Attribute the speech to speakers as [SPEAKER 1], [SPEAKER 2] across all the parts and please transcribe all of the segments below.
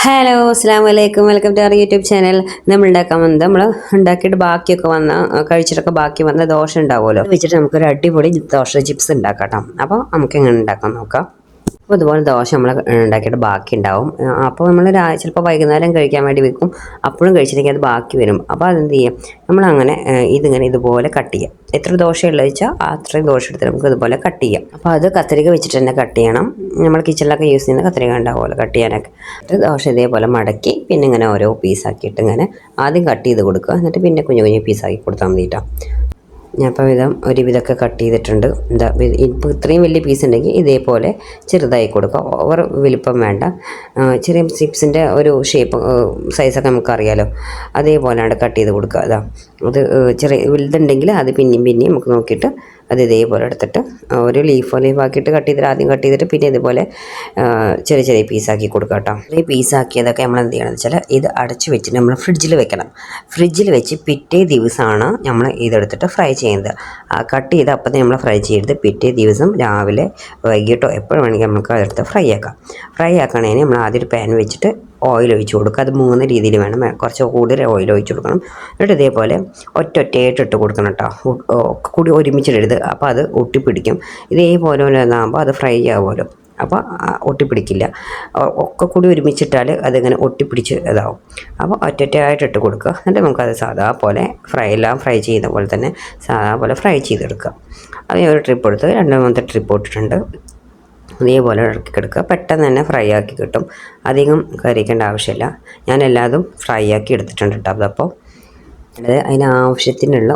[SPEAKER 1] Hello അസ്സാം വലൈക്കും welcome to our YouTube channel. നമ്മൾ ഉണ്ടാക്കാൻ വന്നത് നമ്മൾ ഉണ്ടാക്കിയിട്ട് ബാക്കിയൊക്കെ വന്ന കഴിച്ചിട്ടൊക്കെ ബാക്കി വന്ന ദോശ ഉണ്ടാവുമല്ലോ, വെച്ചിട്ട് നമുക്കൊരു അടിപൊളി ദോശ ചിപ്സ് ഉണ്ടാക്കാം. അപ്പോൾ നമുക്ക് എങ്ങനെ ഉണ്ടാക്കാൻ നോക്കാം. അപ്പോൾ അതുപോലെ ദോശ നമ്മൾ ഉണ്ടാക്കിയിട്ട് ബാക്കി ഉണ്ടാവും. അപ്പോൾ നമ്മൾ ചിലപ്പോൾ വൈകുന്നേരം കഴിക്കാൻ വേണ്ടി വെക്കും. അപ്പോഴും കഴിച്ചില്ലെങ്കിൽ അത് ബാക്കി വരും. അപ്പോൾ അതെന്ത് ചെയ്യും, നമ്മളങ്ങനെ ഇതുപോലെ കട്ട് ചെയ്യാം. എത്ര ദോശ ഉള്ളത് വെച്ചാൽ അത്രയും ദോശ എടുത്ത് നമുക്ക് ഇതുപോലെ കട്ട് ചെയ്യാം. അപ്പോൾ അത് കത്രിക വെച്ചിട്ട് തന്നെ കട്ട് ചെയ്യണം. നമ്മൾ കിച്ചണിലൊക്കെ യൂസ് ചെയ്യുന്ന കത്രിക ഉണ്ടാവുമല്ലോ കട്ട് ചെയ്യാനൊക്കെ. ദോശ ഇതേപോലെ മടക്കി പിന്നെ ഇങ്ങനെ ഓരോ പീസാക്കിയിട്ട് ഇങ്ങനെ ആദ്യം കട്ട് ചെയ്ത് കൊടുക്കുക. എന്നിട്ട് പിന്നെ കുഞ്ഞു കുഞ്ഞു പീസാക്കി കൊടുത്താൽ മതിട്ടോ. ഞാൻ ഇപ്പോൾ ഒരുവിധമൊക്കെ കട്ട് ചെയ്തിട്ടുണ്ട്. ഇപ്പോൾ ഇത്രയും വലിയ പീസ് ഉണ്ടെങ്കിൽ ഇതേപോലെ ചെറുതായി കൊടുക്കുക. ഓവർ വലിപ്പം വേണ്ട. ചെറിയ ചിപ്സിൻ്റെ ഒരു ഷേപ്പ് സൈസൊക്കെ നമുക്കറിയാലോ, അതേപോലെയാണ് കട്ട് ചെയ്ത് കൊടുക്കുക. അത് ചെറിയ വലുതുണ്ടെങ്കിൽ അത് പിന്നെയും നമുക്ക് നോക്കിയിട്ട് അത് ഇതേപോലെ എടുത്തിട്ട് ഒരു ലീഫ് ആക്കിയിട്ട് ആദ്യം കട്ട് ചെയ്തിട്ട് പിന്നെ ഇതുപോലെ ചെറിയ പീസാക്കി കൊടുക്കുക കേട്ടോ. ഈ പീസാക്കിയതൊക്കെ നമ്മൾ എന്ത് ചെയ്യണമെന്ന് വെച്ചാൽ ഇത് അടച്ച് വെച്ചിട്ട് നമ്മൾ ഫ്രിഡ്ജിൽ വെക്കണം. ഫ്രിഡ്ജിൽ വെച്ച് പിറ്റേ ദിവസമാണ് നമ്മൾ ഇതെടുത്തിട്ട് ഫ്രൈ ചെയ്യുന്നത്. കട്ട് ചെയ്ത് അപ്പം നമ്മൾ ഫ്രൈ ചെയ്ത് പിറ്റേ ദിവസം രാവിലെ വൈകിട്ടോ എപ്പോഴും വേണമെങ്കിൽ നമുക്ക് അതെടുത്ത് ഫ്രൈ ആക്കാം. ഫ്രൈ ആക്കണേന് നമ്മൾ ആദ്യം ഒരു പാൻ വെച്ചിട്ട് ഓയിൽ ഒഴിച്ച് കൊടുക്കുക. അത് 3 രീതിയിൽ വേണം, കുറച്ച് കൂടുതൽ ഓയിൽ ഒഴിച്ച് കൊടുക്കണം. എന്നിട്ട് ഇതേപോലെ ഒറ്റയായിട്ട് ഇട്ട് കൊടുക്കണം കേട്ടോ. ഒക്കെ കൂടി ഒരുമിച്ചിടരുത്, അപ്പോൾ അത് ഒട്ടിപ്പിടിക്കും. ഇതേപോലെ ആകുമ്പോൾ അത് ഫ്രൈ ആവുമല്ലോ, അപ്പോൾ ഒട്ടിപ്പിടിക്കില്ല. ഒക്കെ കൂടി ഒരുമിച്ചിട്ടാൽ അതിങ്ങനെ ഒട്ടിപ്പിടിച്ച് ഇതാവും. അപ്പോൾ ഒറ്റയായിട്ട് ഇട്ട് കൊടുക്കുക. എന്നിട്ട് നമുക്കത് സാധാ പോലെ ഫ്രൈ ചെയ്യുന്ന പോലെ തന്നെ സാധാ പോലെ ഫ്രൈ ചെയ്തെടുക്കുക. അത് ഒരു ട്രിപ്പ് എടുത്ത് 2-3 ട്രിപ്പ് ഇട്ടിട്ടുണ്ട്. ഇതേപോലെ ഇറക്കിയെടുക്കുക. പെട്ടെന്ന് തന്നെ ഫ്രൈ ആക്കി കിട്ടും. അധികം കറിയിക്കേണ്ട ആവശ്യമില്ല. ഞാൻ എല്ലാതും ഫ്രൈ ആക്കി എടുത്തിട്ടുണ്ട് കേട്ടോ. അതപ്പോൾ അതിന് ആവശ്യത്തിനുള്ള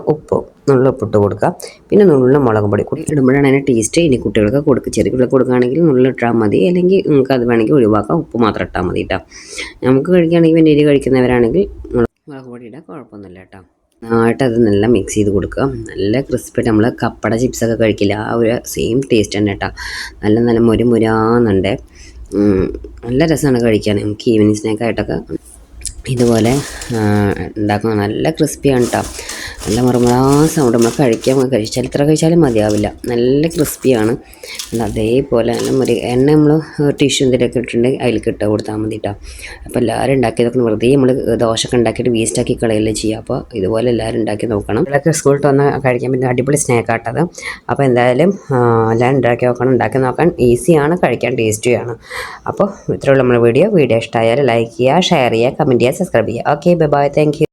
[SPEAKER 1] ഉപ്പിട്ട് കൊടുക്കുക. പിന്നെ മുളക് പൊടി കൂടി ഇടുമ്പോഴാണ് അതിന് ടേസ്റ്റ്. ഇനി കുട്ടികൾക്ക് ചെറിയ കുട്ടികൾക്ക് കൊടുക്കുകയാണെങ്കിൽ ഇട്ടാൽ മതി, അല്ലെങ്കിൽ നമുക്ക് അത് വേണമെങ്കിൽ ഒഴിവാക്കാം. ഉപ്പ് മാത്രം ഇട്ടാൽ മതി കേട്ടോ. നമുക്ക് കഴിക്കുകയാണെങ്കിൽ പിന്നെ കഴിക്കുന്നവരാണെങ്കിൽ മുളക് പൊടി ഇടാൻ കുഴപ്പമൊന്നുമില്ല കേട്ടോ. നന്നായിട്ട് അത് നല്ല മിക്സ് ചെയ്ത് കൊടുക്കുക. നല്ല ക്രിസ്പിയായിട്ട് നമ്മൾ കപ്പട ചിപ്സൊക്കെ കഴിക്കില്ല, ആ ഒരു സെയിം ടേസ്റ്റ് തന്നെ കേട്ടോ. നല്ല മുരാന്നുണ്ട്. നല്ല രസമാണ് കഴിക്കാൻ. നമുക്ക് ഈവനിങ് സ്നാക്കായിട്ടൊക്കെ ഇതുപോലെ ഉണ്ടാക്കുന്ന നല്ല ക്രിസ്പിയാണ് കേട്ടോ. നല്ല മുറമുറാ സൗണ്ട്. നമ്മൾ കഴിച്ചാൽ ഇത്ര കഴിച്ചാലും മതിയാവില്ല. നല്ല ക്രിസ്പിയാണ്. അതേപോലെ നല്ല എണ്ണ നമ്മൾ ടിഷ്യൂ എന്തെങ്കിലുമൊക്കെ ഇട്ടിട്ടുണ്ടെങ്കിൽ അതിലേക്ക് ഇട്ട് കൊടുത്താൽ മതി കേട്ടോ. അപ്പോൾ എല്ലാവരും ഉണ്ടാക്കിയതൊക്കെ വെറുതെ നമ്മൾ ദോശയൊക്കെ ഉണ്ടാക്കിയിട്ട് വേസ്റ്റാക്കി കളയല്ലേ ചെയ്യുക. അപ്പോൾ ഇതുപോലെ എല്ലാവരും ഉണ്ടാക്കി നോക്കണം. ഇതൊക്കെ സ്കൂളിൽ വന്ന് കഴിക്കാൻ പറ്റുന്ന അടിപൊളി സ്നാക്കാട്ടത്. അപ്പോൾ എന്തായാലും എല്ലാവരും ഉണ്ടാക്കി നോക്കാൻ ഈസിയാണ്, കഴിക്കാൻ ടേസ്റ്റിയാണ്. അപ്പോൾ ഇത്രയുള്ള നമ്മുടെ വീഡിയോ ഇഷ്ടമായാൽ ലൈക്ക് ചെയ്യുക, ഷെയർ ചെയ്യുക, കമൻറ്റ് ചെയ്യുക, സബ്സ്ക്രൈബ് ചെയ്യുക. Okay, bye, thank U.